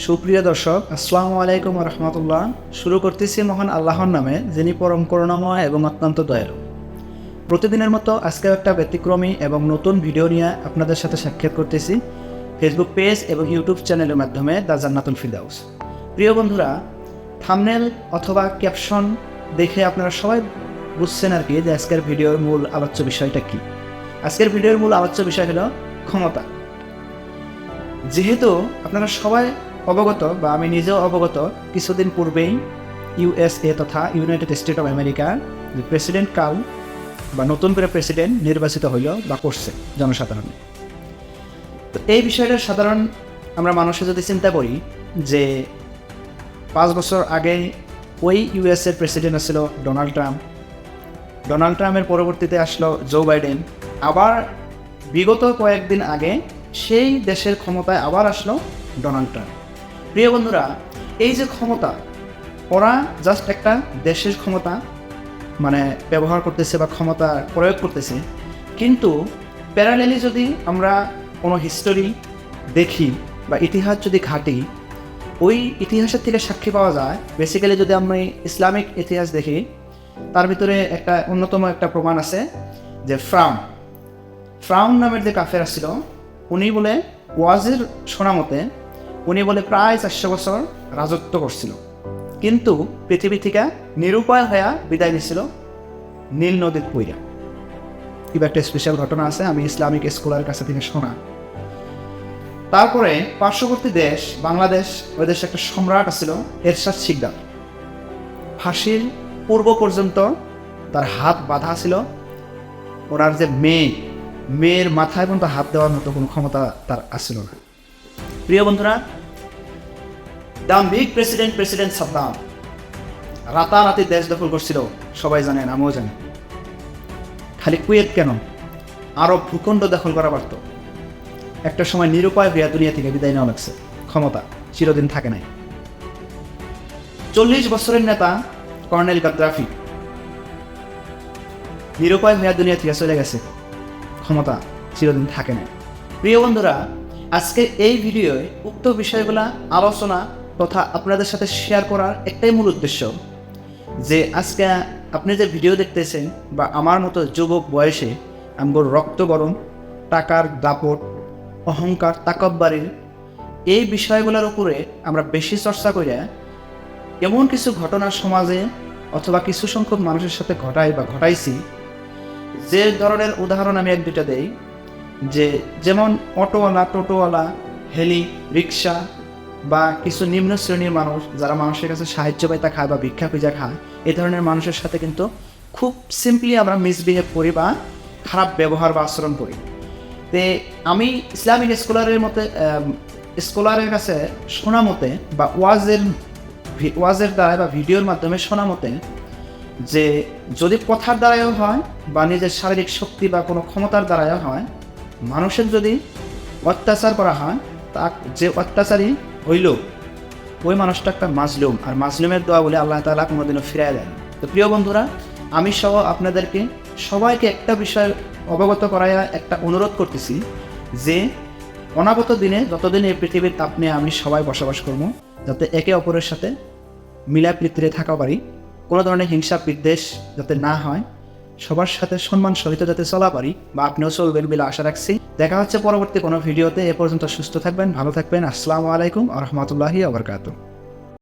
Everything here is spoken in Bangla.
সুপ্রিয় দর্শক, আসসালামু আলাইকুম রহমতুল্লাহ। শুরু করতেছি মহান আল্লাহর নামে, যিনি পরম করুণাময় এবং অত্যন্ত দয়ালু। প্রতিদিনের মতো আজকেও একটা ব্যতিক্রমী এবং নতুন ভিডিও নিয়ে আপনাদের সাথে সাক্ষাৎ করতেছি ফেসবুক পেজ এবং ইউটিউব চ্যানেলের মাধ্যমে দ্য জান্নাতুল ফিরদাউস। প্রিয় বন্ধুরা, থাম্বনেল অথবা ক্যাপশন দেখে আপনারা সবাই বুঝছেন আর কি যে আজকের ভিডিওর মূল আলোচ্য বিষয়টা কি। আজকের ভিডিওর মূল আলোচ্য বিষয় হলো ক্ষমতা। যেহেতু আপনারা সবাই অবগত বা আমি নিজেও অবগত, কিছুদিন পূর্বেই ইউএসএ তথা ইউনাইটেড স্টেট অফ আমেরিকার যে প্রেসিডেন্ট কাউ বা নতুন করে প্রেসিডেন্ট নির্বাচিত হইল বা করছে জনসাধারণে। তো এই বিষয়টা সাধারণ আমরা মানুষে যদি চিন্তা করি যে 5 বছর আগে ওই ইউএসএর প্রেসিডেন্ট আসছিল ডোনাল্ড ট্রাম্পের পরবর্তীতে আসলো জো বাইডেন, আবার বিগত কয়েকদিন আগে সেই দেশের ক্ষমতায় আবার আসলো ডোনাল্ড ট্রাম্প। প্রিয় বন্ধুরা, এই যে ক্ষমতা, ওরা জাস্ট একটা দেশের ক্ষমতা ব্যবহার করতেছে বা ক্ষমতা প্রয়োগ করতেছে, কিন্তু প্যারালেলি যদি আমরা কোনো হিস্টোরি দেখি বা ইতিহাস যদি ঘাঁটি, ওই ইতিহাসের থেকে সাক্ষী পাওয়া যায়। বেসিক্যালি যদি আমরা ইসলামিক ইতিহাস দেখি, তার ভিতরে একটা অন্যতম একটা প্রমাণ আছে যে ফ্রাউন নামের যে কাফের ছিল, উনি বলে ওয়াজের শোনা মতে উনি বলে প্রায় 400 বছর রাজত্ব করছিল, কিন্তু পৃথিবী থেকে নিরুপায় হয়ে বিদায় নিছিল নীল নদীর পইরা। কিংবা একটা স্পেশাল ঘটনা আছে, আমি ইসলামিক স্কলারের কাছে থেকে শোনা। তারপরে পার্শ্ববর্তী দেশ বাংলাদেশ, ওই দেশে একটা সম্রাট ছিল এরশাদ শিকদার। ফাঁসির পূর্ব পর্যন্ত তার হাত বাঁধা ছিল। ওনার যে মেয়ের মাথায় পর্যন্ত হাত দেওয়ার মতো কোনো ক্ষমতা তার আসছিল না। প্রিয় বন্ধুরা, দাম্ভিক প্রেসিডেন্ট সাদ্দাম রাতারাতি দেশ দখল করছিল, সবাই জানেন, আমিও জানি। খালি কুয়েত কেন, আরব ভূখণ্ড দখল করা পারত। একটা সময় নিরুপায় হইয়া দুনিয়া থেকে বিদায় নেওয়া লাগছে। ক্ষমতা চিরদিন থাকে নাই। 40 বছরের নেতা কর্নেল গাদ্দাফি নিরুপায় হইয়া দুনিয়া থেকে চলে গেছে। ক্ষমতা চিরদিন থাকে না। প্রিয় বন্ধুরা, আজকে এই ভিডিওয় উক্ত বিষয়গুলা আলোচনা তথা আপনাদের সাথে শেয়ার করার একটাই মূল উদ্দেশ্য যে আজকে আপনি যে ভিডিও দেখতেছেন বা আমার মতো যুবক বয়সে আমগোর রক্ত গরম, টাকার দাপট, অহংকার, তাকব্বুরির এই বিষয়গুলোর উপরে আমরা বেশি চর্চা করে এমন কিছু ঘটনা সমাজে অথবা কিছু সংখ্যক মানুষের সাথে ঘটাইছি, যে ধরনের উদাহরণ আমি 1-2টা দেই। যেমন অটোওয়ালা, টোটোওয়ালা, হেলি রিক্সা বা কিছু নিম্ন শ্রেণীর মানুষ যারা মানুষের কাছে সাহায্য পাইতা খায় বা ভিক্ষা খুঁজা খায়, এই ধরনের মানুষের সাথে কিন্তু খুব সিম্পলি আমরা মিসবিহেভ করি বা খারাপ ব্যবহার বা আচরণ করি। তে আমি ইসলামিক স্কলারের কাছে শোনা মতে বা ওয়াজের দ্বারা বা ভিডিওর মাধ্যমে শোনা মতে যে যদি কথার দ্বারাও হয় বা নিজের শারীরিক শক্তি বা কোনো ক্ষমতার দ্বারাও হয়, মানুষের যদি অত্যাচার করা হয়, তা যে অত্যাচারী হইল ওই মানুষটা একটা মাজলুম, আর মাজলুমের দোয়া বলে আল্লাহ তাআলা কোনোদিনও ফিরায় দেন। তো প্রিয় বন্ধুরা, আমি সহ আপনাদেরকে সবাইকে একটা বিষয় অবগত করাইয়া একটা অনুরোধ করতেছি যে অনাগত দিনে যতদিন এই পৃথিবীর আপনি আমি সবাই বসবাস করবো, যাতে একে অপরের সাথে মিলাপ্রীতিতে থাকা পারি, কোনো ধরনের হিংসা বিদ্বেষ যাতে না হয়, সবার সাথে সম্মান সহিত যাতে চলা পারি বা আপনিও চলবেন বলে আশা রাখছি। দেখা হচ্ছে পরবর্তী কোনো ভিডিওতে। এ পর্যন্ত সুস্থ থাকবেন, ভালো থাকবেন। আসসালামু আলাইকুম ওয়া রাহমাতুল্লাহি ওয়া বারাকাতুহু।